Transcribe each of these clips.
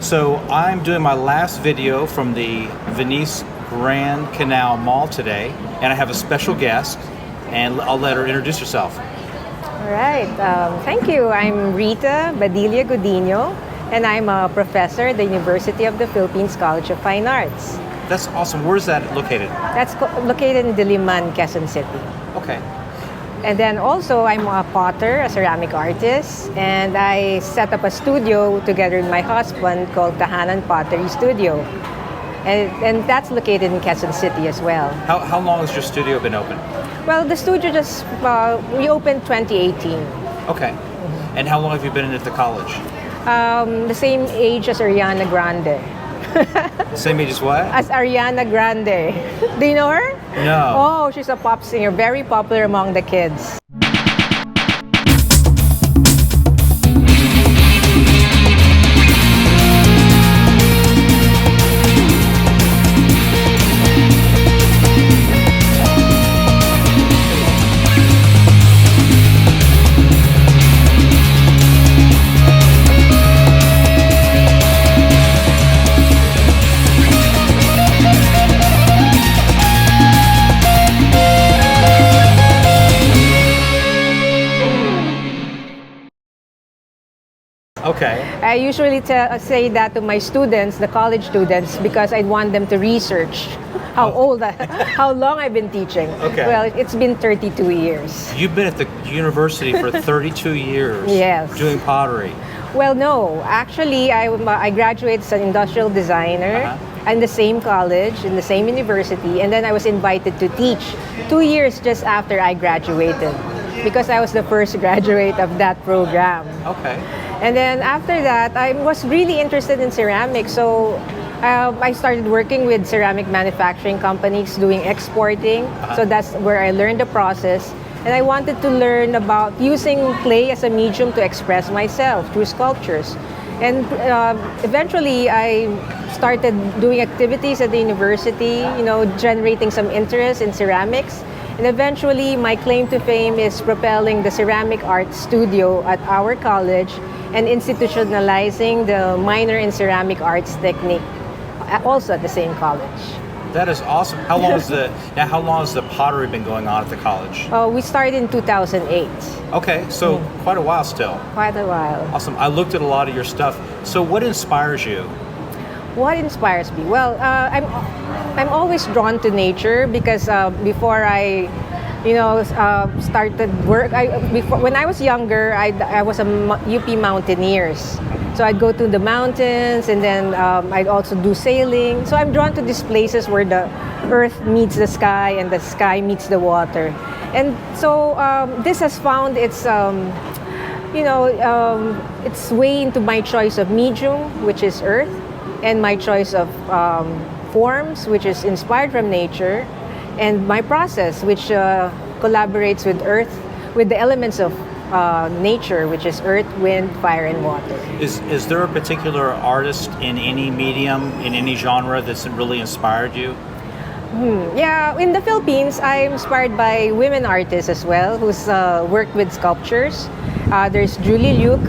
So I'm doing my last video from the Venice Grand Canal Mall today, and I have a special guest, and I'll let her introduce herself. All right. Thank you. I'm Rita Gudino, and I'm a professor at the University of the Philippines College of Fine Arts. That's awesome. Where's that located? That's located in Diliman, Quezon City. Okay. And then also, I'm a potter, a ceramic artist, and I set up a studio together with my husband called Tahanan Pottery Studio. And that's located in Quezon City as well. How long has your studio been open? Well, the studio just reopened 2018. Okay. And how long have you been at the college? The same age as Ariana Grande. Same age as what? As Ariana Grande. Do you know her? No. Oh, she's a pop singer, very popular among the kids. Okay. I usually say that to my students, the college students, because I want them to research how how long I've been teaching. Okay. Well, it's been 32 years. You've been at the university for 32 years. Yes. Doing pottery. Well, no. Actually, I graduated as an industrial designer in the same college, in the same university, and then I was invited to teach 2 years just after I graduated because I was the first graduate of that program. Okay. And then after that, I was really interested in ceramics, so I started working with ceramic manufacturing companies doing exporting. So that's where I learned the process. And I wanted to learn about using clay as a medium to express myself through sculptures. And eventually, I started doing activities at the university, generating some interest in ceramics. And eventually, my claim to fame is propelling the ceramic art studio at our college and institutionalizing the minor in ceramic arts technique, also at the same college. That is awesome. How long has the pottery been going on at the college? We started in 2008. Okay, so quite a while still. Quite a while. Awesome. I looked at a lot of your stuff. So what inspires you? What inspires me? Well, I'm always drawn to nature because before I started work. When I was younger, I was a UP mountaineers. So I'd go to the mountains and then I'd also do sailing. So I'm drawn to these places where the earth meets the sky and the sky meets the water. And so this has found its way into my choice of medium, which is earth, and my choice of forms, which is inspired from nature, and my process, which collaborates with earth, with the elements of nature, which is earth, wind, fire, and water. Is there a particular artist in any medium, in any genre that's really inspired you? Yeah, in the Philippines, I'm inspired by women artists as well, who's worked with sculptures. There's Julie Luke,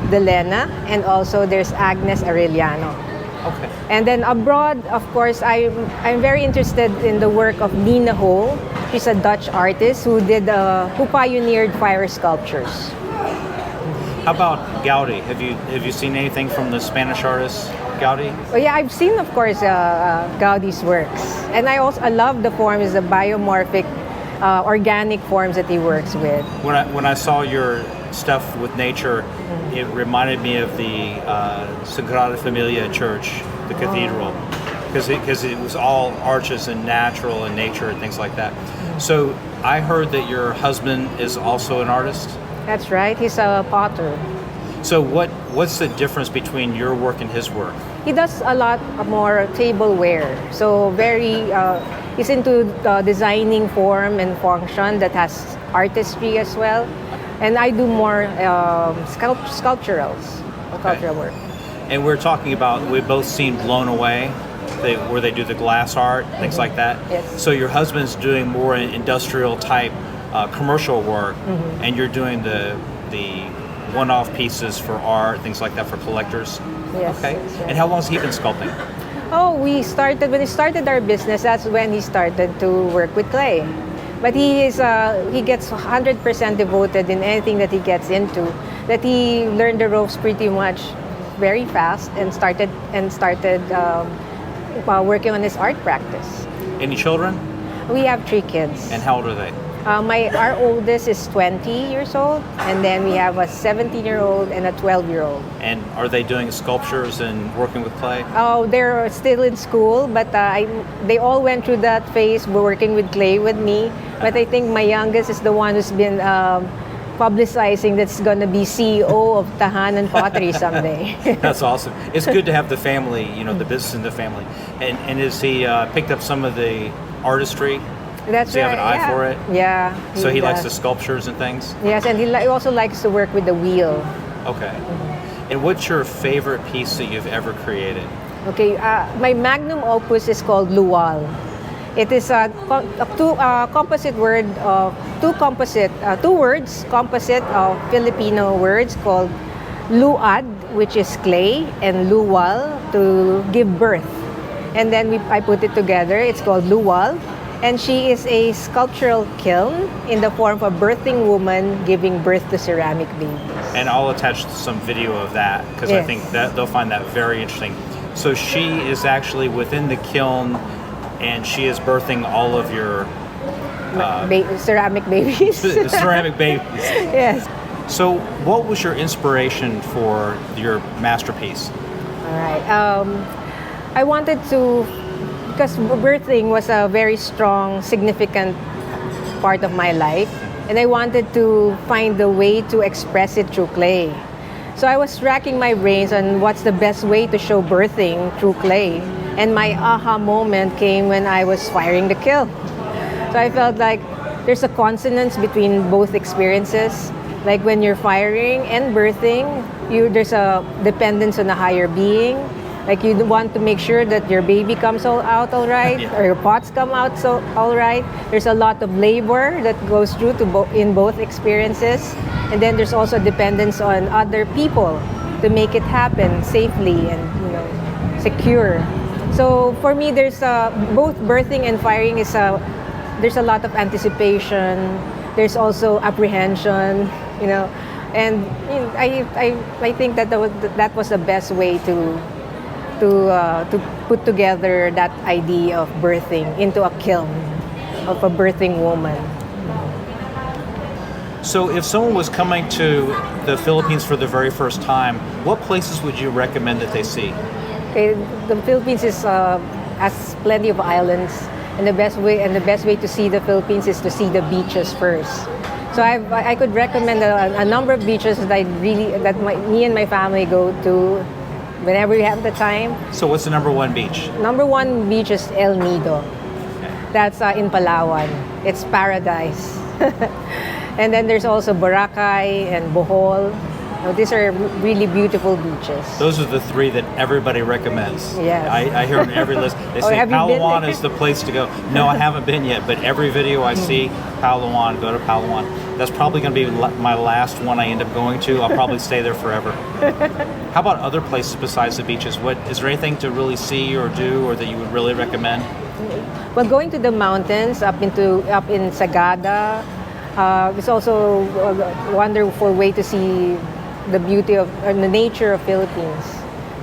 Delena, and also there's Agnes Arellano. Okay. And then abroad, of course, I'm very interested in the work of Nina Ho. She's a Dutch artist who pioneered fire sculptures. How about Gaudi? Have you seen anything from the Spanish artist Gaudi? Well, yeah, I've seen, of course, Gaudi's works, and I love the forms, the biomorphic, organic forms that he works with. When I saw your stuff with nature, it reminded me of the Sagrada Familia Church, the cathedral, because it was all arches and natural and nature and things like that. So I heard that your husband is also an artist? That's right, he's a potter. So what's the difference between your work and his work? He does a lot more tableware, so he's into designing form and function that has artistry as well. And I do more sculptural work. And we're talking about, we've both seen Blown Away, where they do the glass art, things like that. Yes. So your husband's doing more industrial type commercial work, and you're doing the one-off pieces for art, things like that for collectors. Yes. Okay. That's right. And how long has he been sculpting? Oh, when we started our business, that's when he started to work with clay. But he gets 100% devoted in anything that he gets into. That he learned the ropes pretty much very fast and started working on his art practice. Any children? We have 3 kids. And how old are they? Our oldest is 20 years old, and then we have a 17-year-old and a 12-year-old. And are they doing sculptures and working with clay? Oh, they're still in school, but they all went through that phase working with clay with me. But I think my youngest is the one who's been publicizing that's going to be CEO of Tahanan Pottery someday. That's awesome. It's good to have the family, the business in the family. And has he picked up some of the artistry? That's Does he right. have an eye for it? Yeah. So he likes the sculptures and things? Yes, and he also likes to work with the wheel. Okay. And what's your favorite piece that you've ever created? Okay, my magnum opus is called Luwal. It is a composite word of two words composite of Filipino words called luad, which is clay, and luwal to give birth. And then I put it together. It's called Luwal. And she is a sculptural kiln in the form of a birthing woman giving birth to ceramic babies. And I'll attach some video of that because I think that they'll find that very interesting. So she is actually within the kiln and she is birthing all of your ceramic babies. ceramic babies. Yes. So what was your inspiration for your masterpiece? All right. I wanted to, because birthing was a very strong, significant part of my life, and I wanted to find a way to express it through clay. So I was racking my brains on what's the best way to show birthing through clay, and my aha moment came when I was firing the kiln. So I felt like there's a consonance between both experiences. Like when you're firing and birthing, there's a dependence on a higher being. Like you want to make sure that your baby comes out all right, or your pots come out all right. There's a lot of labor that goes through in both experiences, and then there's also dependence on other people to make it happen safely and secure. So for me, there's both birthing and firing there's a lot of anticipation. There's also apprehension, and I think that was the best way to put together that idea of birthing into a kiln of a birthing woman. So if someone was coming to the Philippines for the very first time, what places would you recommend that they see? Okay, the Philippines has plenty of islands, and the best way to see the Philippines is to see the beaches first. So I could recommend a number of beaches that me and my family go to whenever we have the time. So what's the number one beach? Number one beach is El Nido. Okay. That's in Palawan. It's paradise. And then there's also Boracay and Bohol. These are really beautiful beaches. Those are the 3 that everybody recommends. Yes. I hear on every list. They say Palawan is the place to go. No, I haven't been yet, but every video I see, Palawan, go to Palawan. That's probably going to be my last one I end up going to. I'll probably stay there forever. How about other places besides the beaches? Is there anything to really see or do or that you would really recommend? Well, going to the mountains up in Sagada, it's also a wonderful way to see the beauty of the nature of Philippines.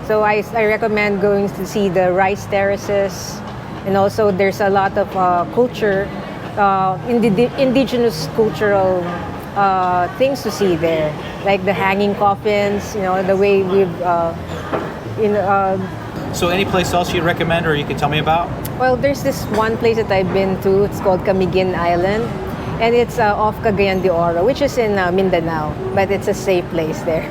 So I recommend going to see the rice terraces, and also there's a lot of culture, indigenous cultural things to see there, like the hanging coffins. The way we've So any place else you'd recommend or you can tell me about? Well, there's this one place that I've been to. It's called Camiguin Island. And it's off Cagayan de Oro, which is in Mindanao, but it's a safe place there.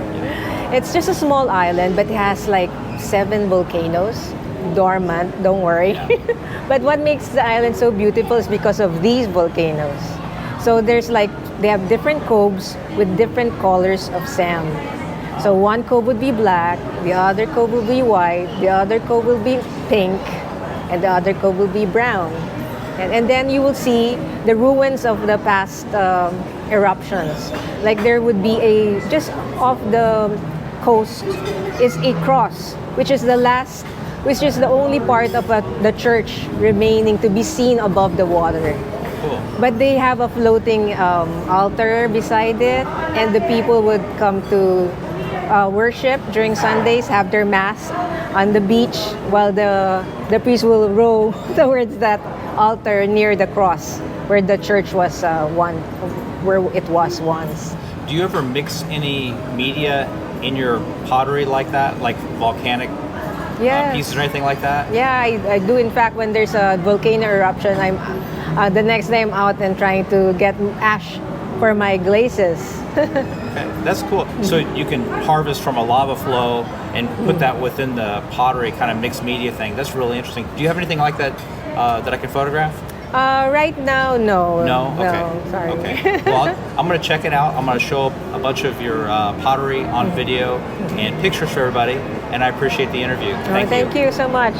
It's just a small island, but it has like 7 volcanoes, dormant, don't worry. But what makes the island so beautiful is because of these volcanoes. So they have different coves with different colors of sand. So one cove would be black, the other cove will be white, the other cove will be pink, and the other cove will be brown. And then you will see the ruins of the past eruptions. Like there would be just off the coast is a cross, which is the only part of the church remaining to be seen above the water. Cool. But they have a floating altar beside it, and the people would come to worship during Sundays, have their mass on the beach, while the priest will row towards that altar near the cross where the church was where it was once. Do you ever mix any media in your pottery like that, like volcanic pieces or anything like that? Yeah, I do. In fact, when there's a volcano eruption, I'm the next day I'm out and trying to get ash for my glazes. Okay, that's cool. So you can harvest from a lava flow and put that within the pottery kind of mixed media thing. That's really interesting. Do you have anything like that that I can photograph? Right now, no. No? Okay. No, sorry. Okay. Well, I'm going to check it out. I'm going to show a bunch of your pottery on video and pictures for everybody. And I appreciate the interview. Thank you so much.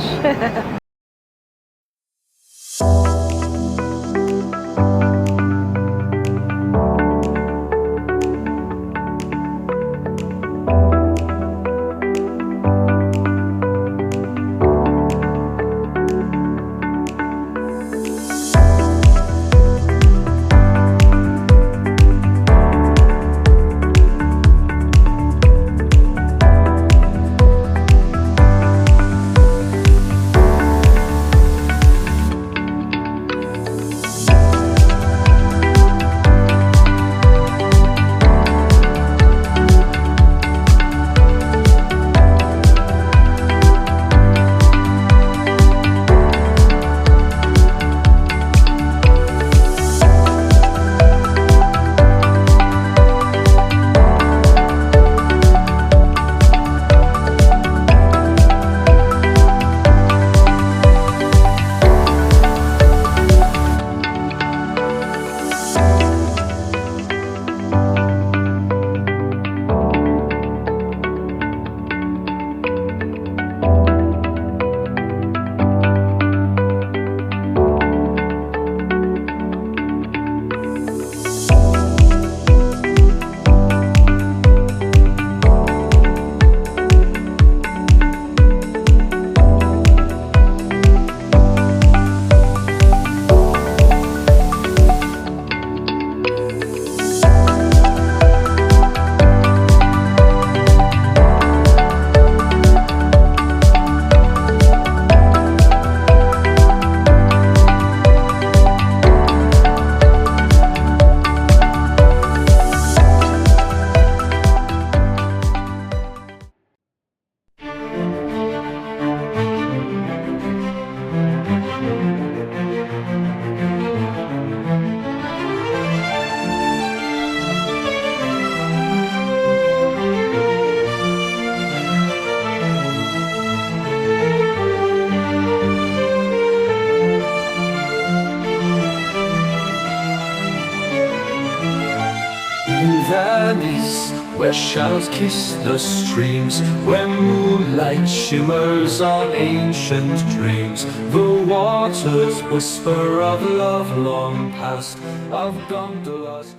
valleys where shadows kiss the streams, where moonlight shimmers on ancient dreams. The waters whisper of love long past, of gondolas.